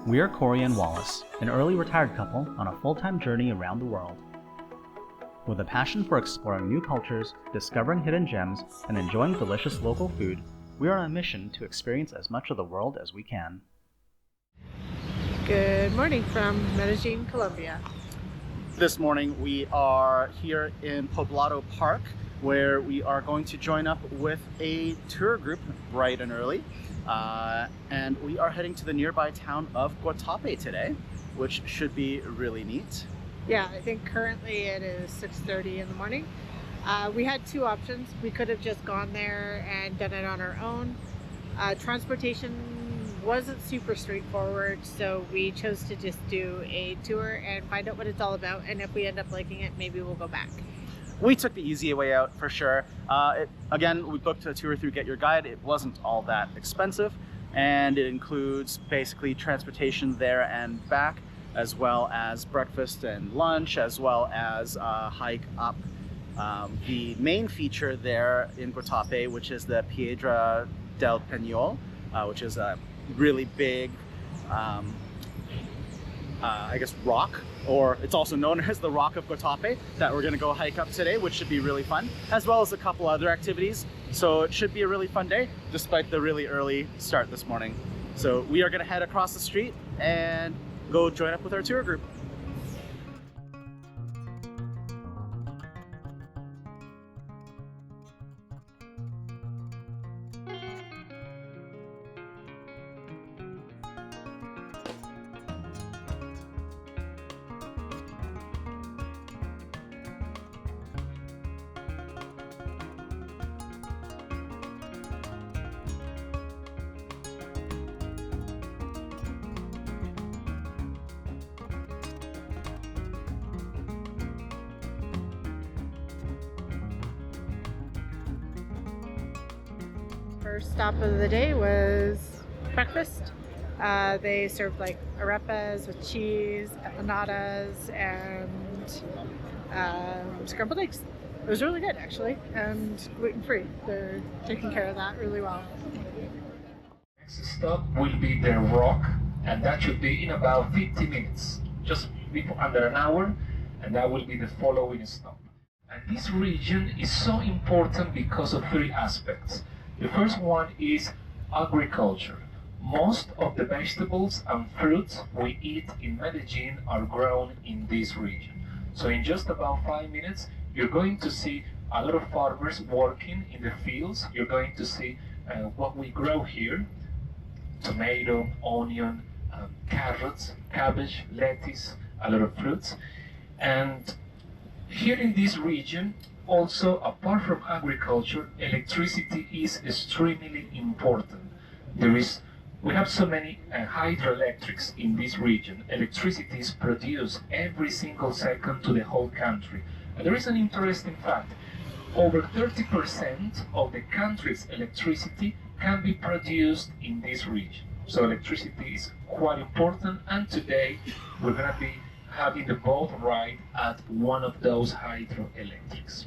We are Cory and Wallace, an early retired couple on a full-time journey around the world. With a passion for exploring new cultures, discovering hidden gems, and enjoying delicious local food, we are on a mission to experience as much of the world as we can. Good morning from Medellín, Colombia. This morning we are here in Poblado Park, where we are going to join up with a tour group bright and early. And we are heading to the nearby town of Guatapé today, which should be really neat. Yeah, I think currently it is 6:30 in the morning. We had two options. We could have just gone there and done it on our own. Transportation wasn't super straightforward, so we chose to just do a tour and find out what it's all about, and if we end up liking it, maybe we'll go back. We took the easy way out for sure. Again, we booked a tour through Get Your Guide. It wasn't all that expensive, and it includes basically transportation there and back, as well as breakfast and lunch, as well as a hike up the main feature there in Guatapé, which is the Piedra del Peñol, which is a really big I guess rock, or it's also known as the Rock of Guatapé, that we're going to go hike up today, which should be really fun, as well as a couple other activities. So it should be a really fun day, despite the really early start this morning. So we are going to head across the street and go join up with our tour group. First stop of the day was breakfast. They served like arepas with cheese, empanadas, and scrambled eggs. It was really good, actually, and gluten-free. They're taking care of that really well. Next stop will be the Rock, and that should be in about 50 minutes, just under an hour, and that will be the following stop. And this region is so important because of three aspects. The first one is agriculture. Most of the vegetables and fruits we eat in Medellín are grown in this region. So in just about 5 minutes, you're going to see a lot of farmers working in the fields. You're going to see what we grow here: tomato, onion, carrots, cabbage, lettuce, a lot of fruits. And here in this region, also, apart from agriculture, electricity is extremely important. We have so many hydroelectrics in this region. Electricity is produced every single second to the whole country. And there is an interesting fact. Over 30% of the country's electricity can be produced in this region. So electricity is quite important, and today we're going to be having the boat ride at one of those hydroelectrics.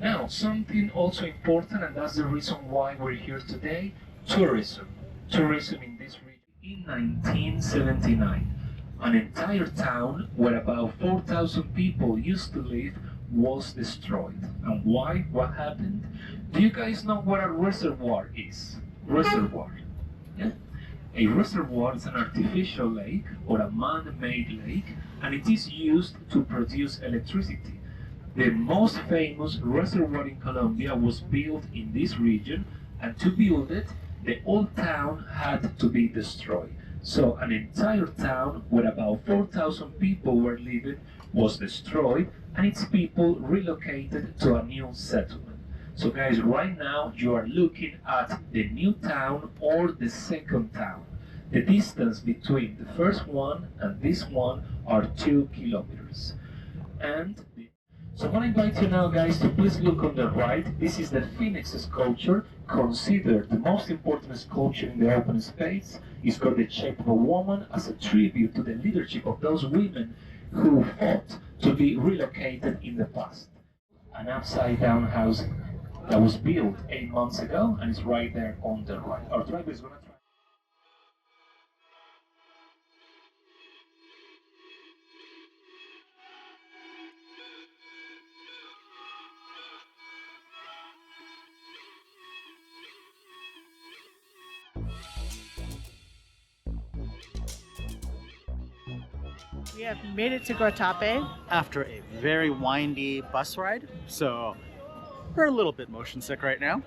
Now, something also important, and that's the reason why we're here today: tourism. Tourism in this region. In 1979, an entire town where about 4,000 people used to live was destroyed. And why? What happened? Do you guys know what a reservoir is? Reservoir. Yeah? A reservoir is an artificial lake or a man-made lake, and it is used to produce electricity. The most famous reservoir in Colombia was built in this region, and to build it, the old town had to be destroyed. So an entire town where about 4,000 people were living was destroyed, and its people relocated to a new settlement. So guys, right now you are looking at the new town or the second town. The distance between the first one and this one are 2 kilometers. So I want to invite you now, guys, to please look on the right. This is the Phoenix sculpture, considered the most important sculpture in the open space. It's got the shape of a woman as a tribute to the leadership of those women who fought to be relocated in the past. An upside-down housing that was built 8 months ago, and it's right there on the right. Our driver is going to try. We have made it to Guatapé. After a very windy bus ride, so we're a little bit motion sick right now.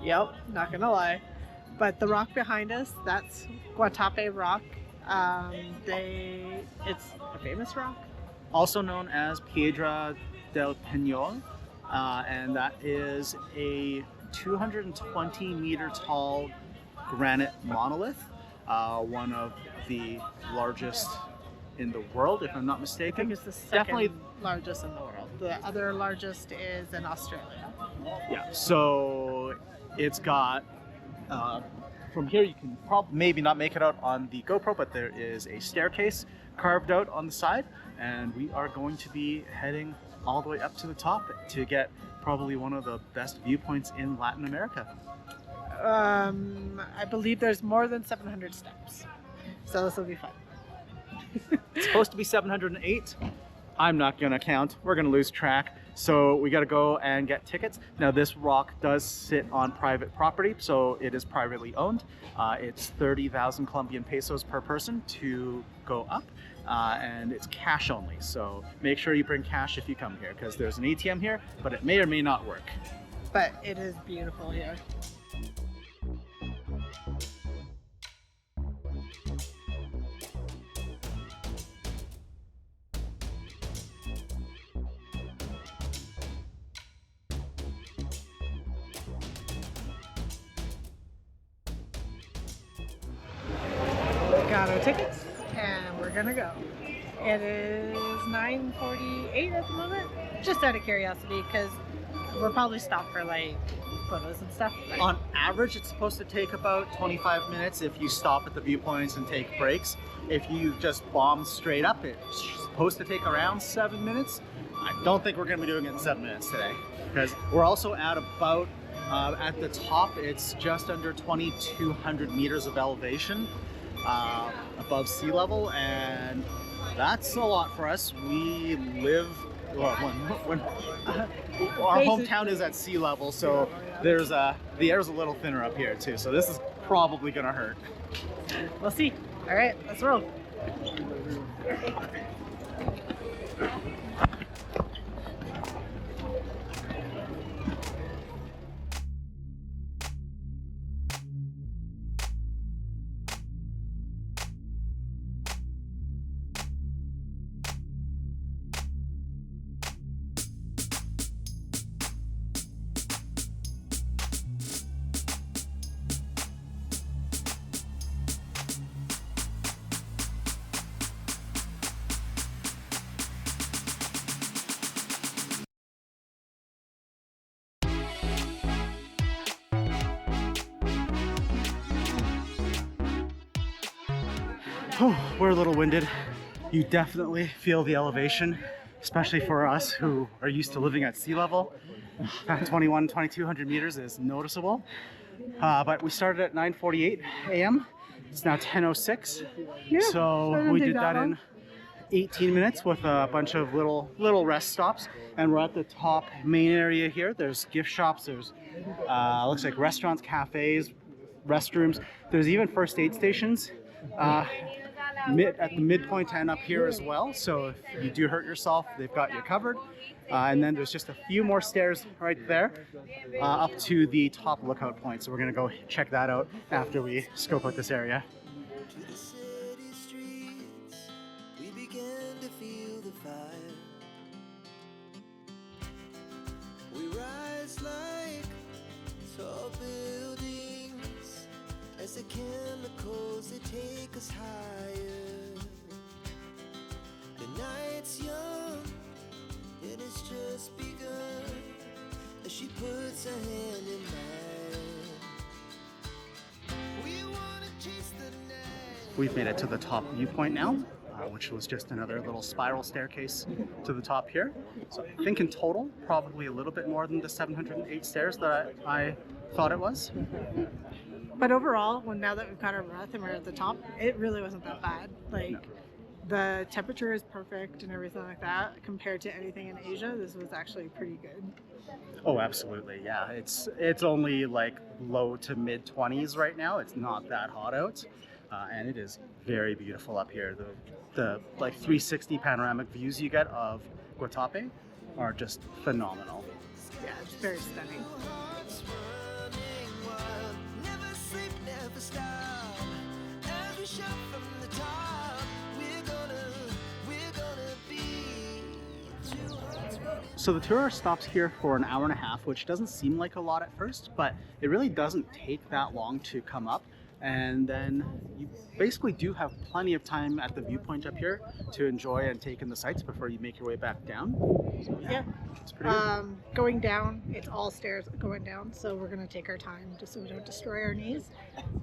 Yep, not gonna lie. But the rock behind us, that's Guatapé Rock. It's a famous rock. Also known as Piedra del Peñol, and that is a 220 meter tall granite monolith, one of the largest in the world, if I'm not I mistaken. think it's the second Definitely. largest in the world. The other largest is in Australia. Yeah, so it's got, from here you can probably maybe not make it out on the GoPro, but there is a staircase carved out on the side, and we are going to be heading all the way up to the top to get probably one of the best viewpoints in Latin America. I believe there's more than 700 steps. So this will be fun. It's supposed to be 708. I'm not gonna count. We're gonna lose track. So we gotta go and get tickets. Now this rock does sit on private property, so it is privately owned. It's 30,000 Colombian pesos per person to go up, and it's cash only. So make sure you bring cash if you come here, because there's an ATM here, but it may or may not work. But it is beautiful here. Got our tickets and we're gonna go. It is 9:48 at the moment. Just out of curiosity, because we'll probably stop for like photos and stuff. On average, it's supposed to take about 25 minutes if you stop at the viewpoints and take breaks. If you just bomb straight up, it's supposed to take around 7 minutes. I don't think we're going to be doing it in 7 minutes today, because we're also at about, at the top, it's just under 2,200 meters of elevation above sea level, and that's a lot for us. We live, well, when our hometown is at sea level, so there's the air's a little thinner up here too, so this is probably gonna hurt. We'll see. All right, let's roll. Oh, we're a little winded. You definitely feel the elevation, especially for us who are used to living at sea level. That 2,200 meters is noticeable. But we started at 9:48 a.m. It's now 10:06. Yeah, so we did that in 18 minutes with a bunch of little rest stops. And we're at the top main area here. There's gift shops, there's looks like restaurants, cafes, restrooms. There's even first aid stations. At the midpoint and up here as well, so if you do hurt yourself, they've got you covered. And then there's just a few more stairs right there up to the top lookout point, so we're gonna go check that out after we scope out this area. To the city streets, we began to feel the fire. We rise like tall buildings as the chemicals they take us higher. The night's young, it has just begun as she puts her hand in mine. We wanna chase the night. We've made it to the top viewpoint now, which was just another little spiral staircase to the top here. So I think in total, probably a little bit more than the 708 stairs that I thought it was. But overall, now that we've got our breath and we're at the top, it really wasn't that bad. Like, No. The temperature is perfect and everything like that. Compared to anything in Asia, this was actually pretty good. Oh, absolutely, yeah. It's only like low to mid 20s right now. It's not that hot out. and it is very beautiful up here. The like 360 panoramic views you get of Guatapé are just phenomenal. Yeah, it's very stunning. Hearts running wild, never sleep, never stop. As we shout from the top, we're gonna be two hearts running. So the tour stops here for an hour and a half, which doesn't seem like a lot at first, but it really doesn't take that long to come up. And then you basically do have plenty of time at the viewpoint up here to enjoy and take in the sights before you make your way back down. So Yeah. it's pretty good. Going down, it's all stairs going down, so we're gonna take our time just so we don't destroy our knees.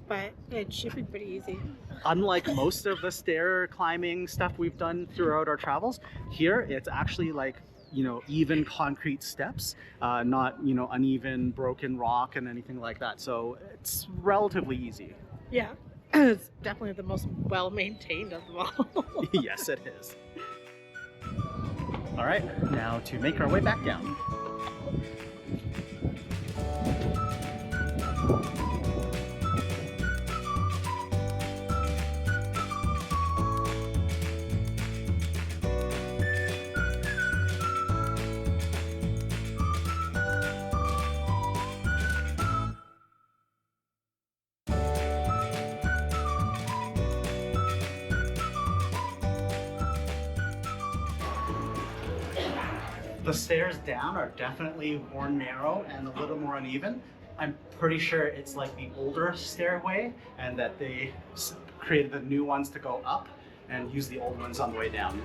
But it should be pretty easy. Unlike most of the stair climbing stuff we've done throughout our travels, here it's actually like, even concrete steps, not, uneven, broken rock and anything like that. So it's relatively easy. Yeah, it's definitely the most well maintained of them all. Yes, it is. All right, now to make our way back down. The stairs down are definitely more narrow and a little more uneven. I'm pretty sure it's like the older stairway and that they created the new ones to go up and use the old ones on the way down.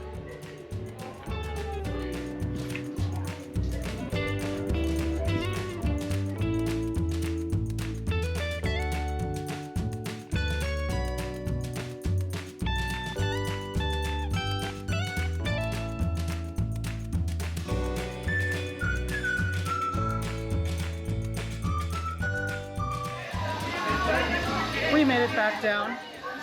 We made it back down.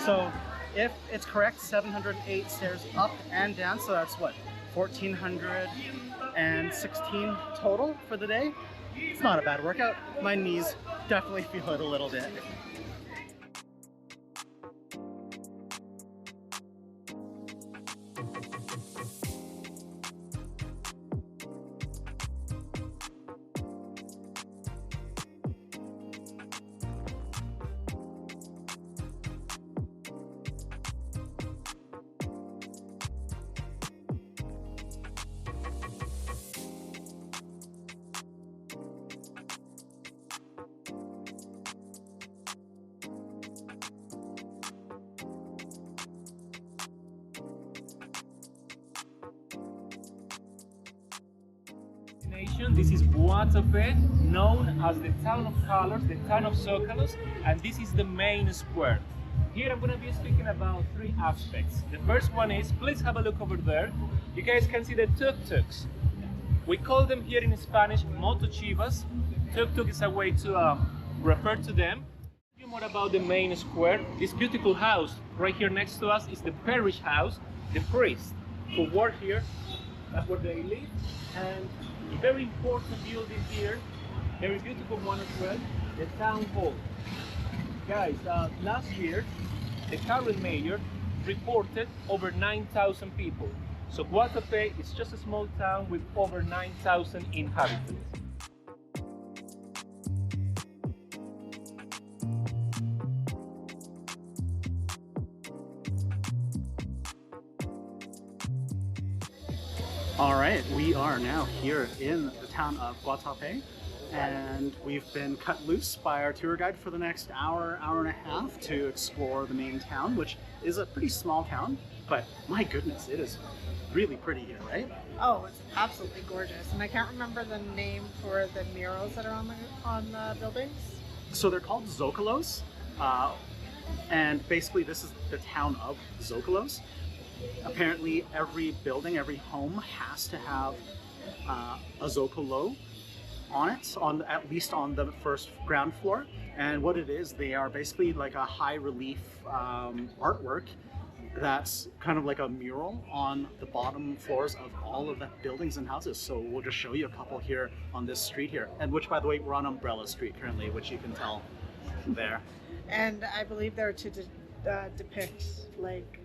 So if it's correct, 708 stairs up and down. So that's what, 1,416 total for the day. It's not a bad workout. My knees definitely feel it a little bit. This is Guatapé, known as the town of colors, the town of zócalos, and this is the main square. Here I'm going to be speaking about three aspects. The first one is, please have a look over there. You guys can see the tuk-tuks. We call them here in Spanish motochivas. Tuk-tuk is a way to refer to them. You more about the main square. This beautiful house right here next to us is the parish house, the priest who work here. That's where they live. And a very important building here, very beautiful one as well, the town hall. Guys, last year the current mayor reported over 9,000 people. So Guatapé is just a small town with over 9,000 inhabitants. All right, we are now here in the town of Guatapé, and we've been cut loose by our tour guide for the next hour, hour and a half to explore the main town, which is a pretty small town, but my goodness, it is really pretty here, right? Oh, it's absolutely gorgeous, and I can't remember the name for the murals that are on the buildings. So they're called zócalos, and basically this is the town of zócalos. Apparently every building, every home has to have a zócalo on it, at least on the first ground floor. And what it is, they are basically like a high relief artwork that's kind of like a mural on the bottom floors of all of the buildings and houses. So we'll just show you a couple here on this street here, and which, by the way, we're on Umbrella Street currently, which you can tell there. And I believe they're depict like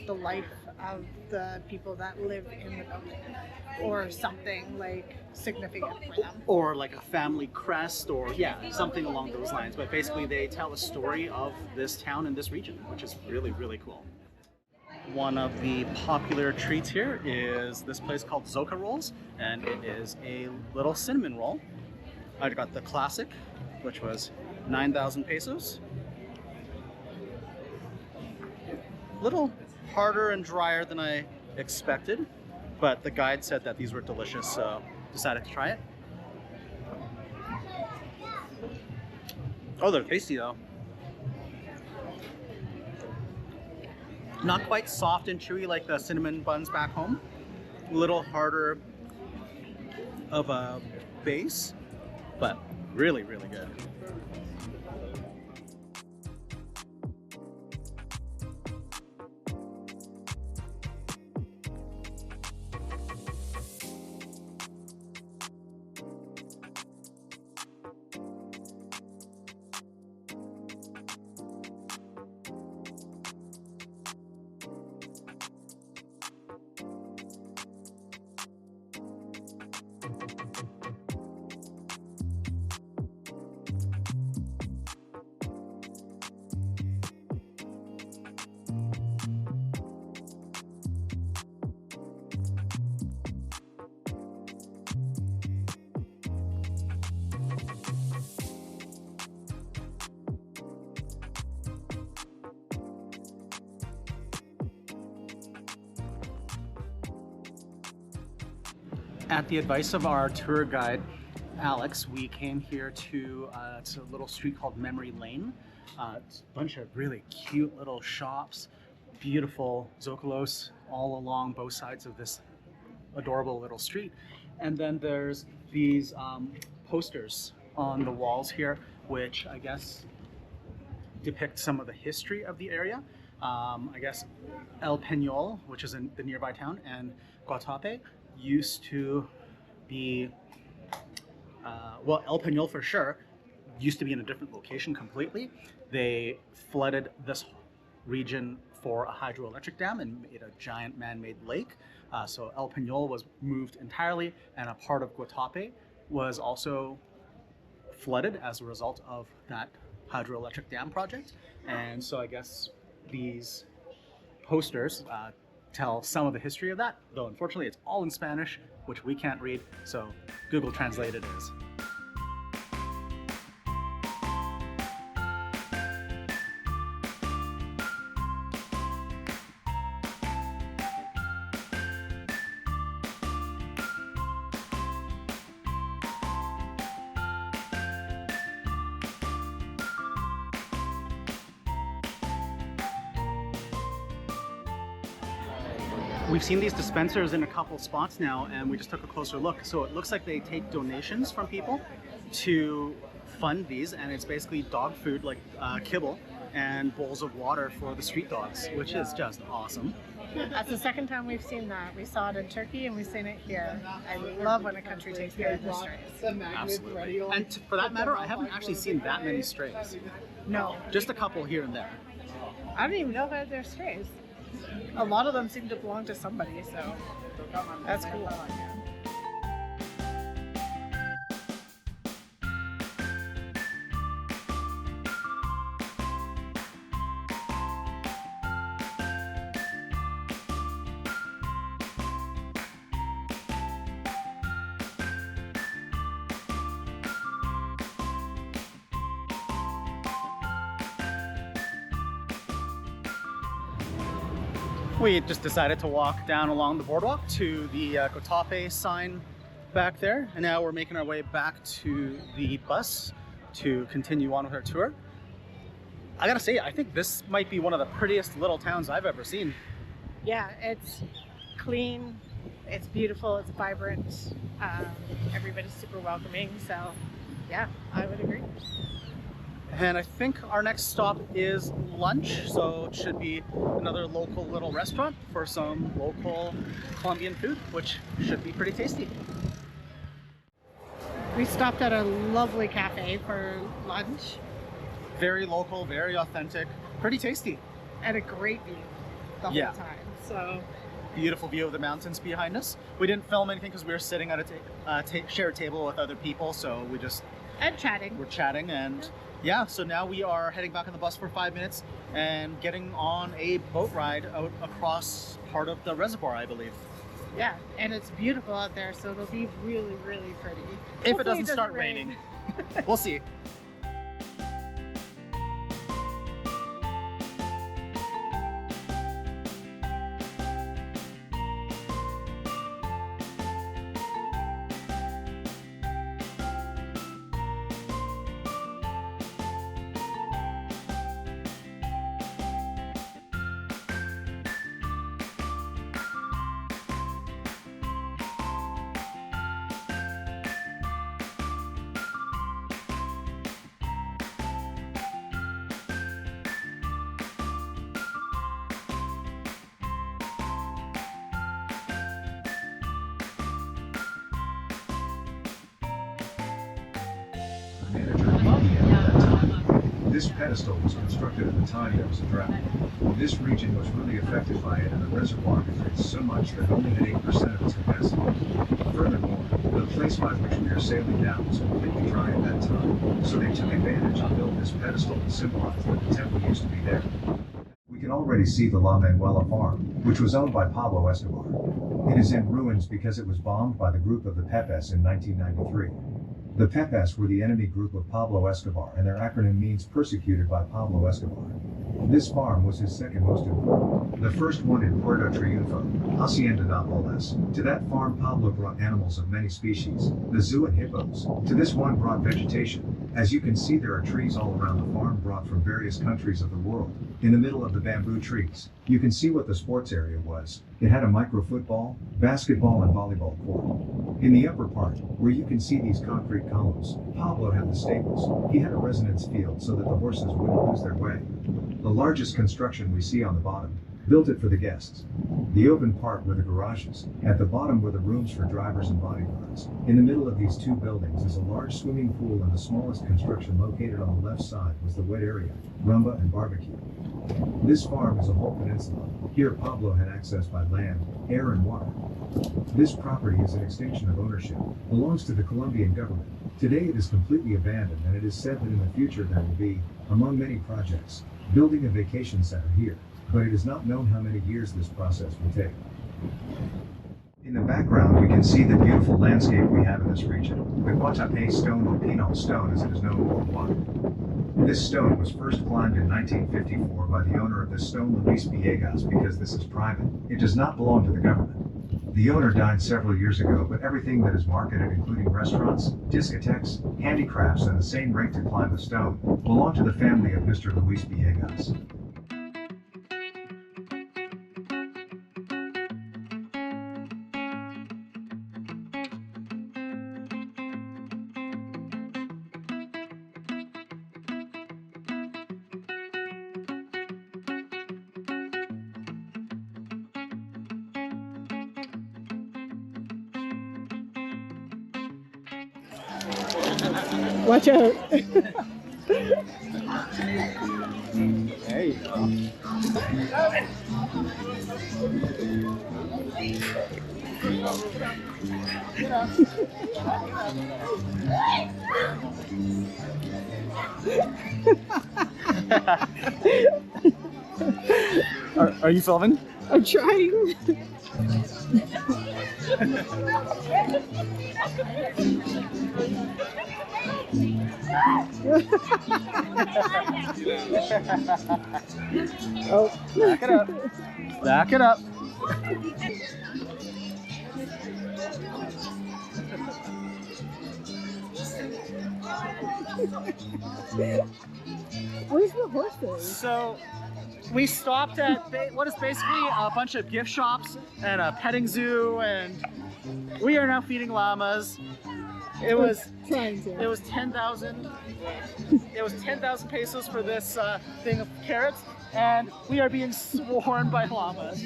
the life of the people that live in the building, or something like significant for them. Or like a family crest, or yeah, something along those lines. But basically they tell a story of this town and this region, which is really, really cool. One of the popular treats here is this place called zócalos, and it is a little cinnamon roll. I got the classic, which was 9,000 pesos. Little harder and drier than I expected, but the guide said that these were delicious, so decided to try it. Oh, they're tasty though. Not quite soft and chewy like the cinnamon buns back home. A little harder of a base, but really, really good. At the advice of our tour guide, Alex, we came here to it's a little street called Memory Lane. It's a bunch of really cute little shops, beautiful zócalos all along both sides of this adorable little street. And then there's these posters on the walls here, which I guess depict some of the history of the area. I guess El Peñol, which is in the nearby town, and Guatapé used to be, well, El Peñol for sure, used to be in a different location completely. They flooded this region for a hydroelectric dam and made a giant man-made lake. So El Peñol was moved entirely, and a part of Guatapé was also flooded as a result of that hydroelectric dam project. And so I guess these posters tell some of the history of that, though unfortunately it's all in Spanish, which we can't read, so Google Translate it is. We've seen these dispensers in a couple spots now, and we just took a closer look. So it looks like they take donations from people to fund these, and it's basically dog food like kibble and bowls of water for the street dogs, which is just awesome. That's the second time we've seen that. We saw it in Turkey and we've seen it here. I love when a country takes care of the strays. Absolutely. And for that matter, I haven't actually seen that many strays. No. Just a couple here and there. I don't even know that they're strays. A lot of them seem to belong to somebody, so that's cool. We just decided to walk down along the boardwalk to the Guatapé sign back there, and now we're making our way back to the bus to continue on with our tour. I gotta say, I think this might be one of the prettiest little towns I've ever seen. Yeah, it's clean, it's beautiful, it's vibrant, everybody's super welcoming, so yeah, I would agree. And I think our next stop is lunch, so it should be another local little restaurant for some local Colombian food, which should be pretty tasty. We stopped at a lovely cafe for lunch. Very local, very authentic. pretty tasty. And a great view the whole Yeah. time. So Beautiful view of the mountains behind us. We didn't film anything because we were sitting at a shared table with other people, so we just and chatting. were chatting. And yeah, so now we are heading back on the bus for 5 minutes and getting on a boat ride out across part of the reservoir, I believe. Yeah, and it's beautiful out there, so it'll be really, really pretty. If it Hopefully doesn't start rain. raining. We'll see. This pedestal was constructed at the time there was a drought. This region was really affected by it, and the reservoir decreased so much that it only had 8% of its capacity. Furthermore, the place by which we are sailing now was completely dry at that time, so they took advantage and built this pedestal to symbolize that the temple used to be there. We can already see the La Manuela farm, which was owned by Pablo Escobar. It is in ruins because it was bombed by the group of the Pepes in 1993. The Pepes were the enemy group of Pablo Escobar, and their acronym means persecuted by Pablo Escobar. This farm was his second most important. The first one in Puerto Triunfo, Hacienda Napoles. To that farm Pablo brought animals of many species, the zoo and hippos. To this one brought vegetation. As you can see, there are trees all around the farm brought from various countries of the world. In the middle of the bamboo trees, you can see what the sports area was. It had a micro football, basketball and volleyball court. In the upper part, where you can see these concrete columns, Pablo had the stables. He had a residence field so that the horses wouldn't lose their way. The largest construction we see on the bottom, built it for the guests. The open part were the garages. At the bottom were the rooms for drivers and bodyguards. In the middle of these two buildings is a large swimming pool, and the smallest construction located on the left side was the wet area, rumba and barbecue. This farm is a whole peninsula. Here Pablo had access by land, air and water. This property is an extension of ownership, belongs to the Colombian government. Today it is completely abandoned, and it is said that in the future there will be, among many projects, building a vacation center here, but it is not known how many years this process will take. In the background we can see the beautiful landscape we have in this region, the Guatapé stone, or Peñol stone as it is known worldwide. This stone was first climbed in 1954 by the owner of this stone, Luis Villegas, because this is private. It does not belong to the government. The owner died several years ago, but everything that is marketed, including restaurants, discotheques, handicrafts, and the same rate to climb the stone, belong to the family of Mr. Luis Villegas. Watch out. Hey. Are you filming? I'm trying. Oh. Back it up. Back it up. Where's the horses? So we stopped at what is basically a bunch of gift shops and a petting zoo, and we are now feeding llamas. It was trying to. It was 10,000. It was 10,000 pesos for this thing of carrots, and we are being swarmed by llamas.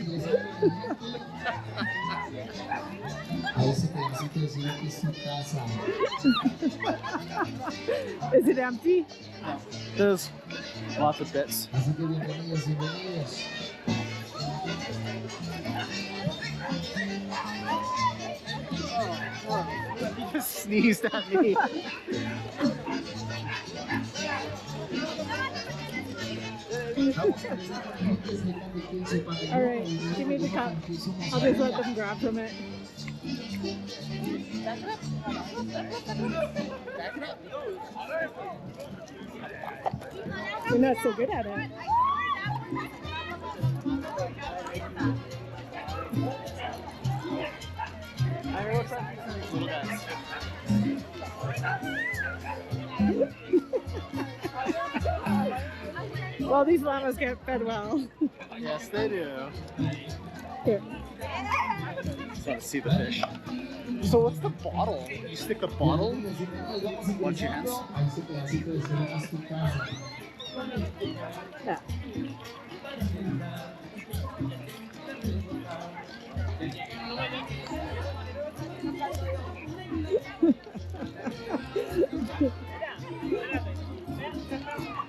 Is it empty? There's lots of bits. He just sneezed at me. Alright, give me the cup. I'll just let them grab from it. You're not so good at it. Little guys. Well, these llamas get fed well. Yes, they do. Here. Just want to see the fish. So what's the bottle? You stick the bottle? One chance. Yeah.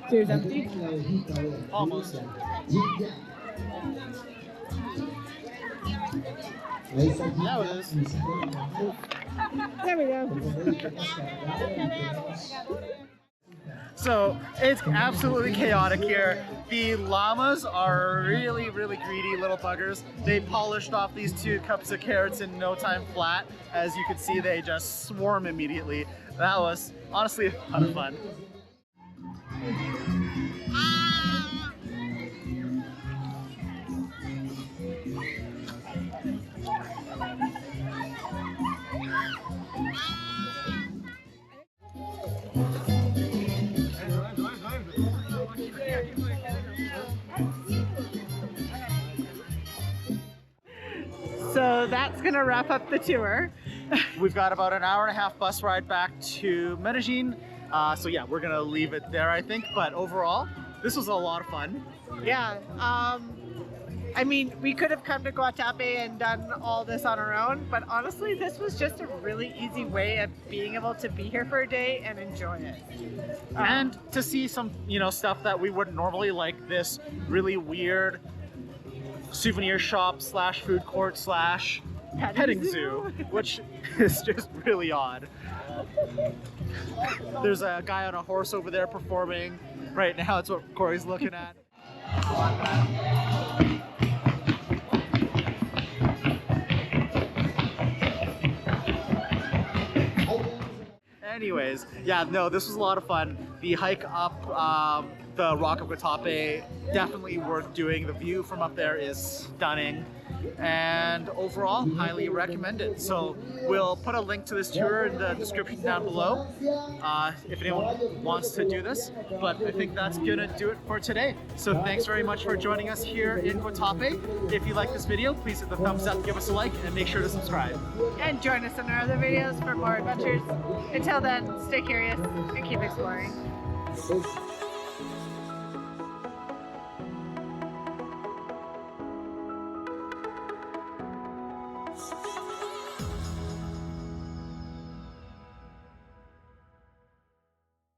Cheers, empty. Almost. Now it is. There we go. So it's absolutely chaotic here. The llamas are really, really greedy little buggers. They polished off these 2 cups of carrots in no time flat. As you can see, they just swarm immediately. That was honestly a ton of fun. So that's gonna wrap up the tour. We've got about an hour-and-a-half bus ride back to Medellín. So yeah, we're gonna leave it there, I think. But overall, this was a lot of fun. Yeah. I mean, we could have come to Guatapé and done all this on our own, but honestly, this was just a really easy way of being able to be here for a day and enjoy it. And to see some, stuff that we wouldn't normally, like this really weird souvenir shop slash food court slash petting zoo, which is just really odd. There's a guy on a horse over there performing right now. That's what Corey's looking at. Anyways, yeah, no, this was a lot of fun. The hike up the Rock of Guatapé, definitely worth doing. The view from up there is stunning, and overall, highly recommend it. So we'll put a link to this tour in the description down below if anyone wants to do this. But I think that's gonna do it for today. So thanks very much for joining us here in Guatapé. If you like this video, please hit the thumbs up, give us a like, and make sure to subscribe. And join us in our other videos for more adventures. Until then, stay curious and keep exploring.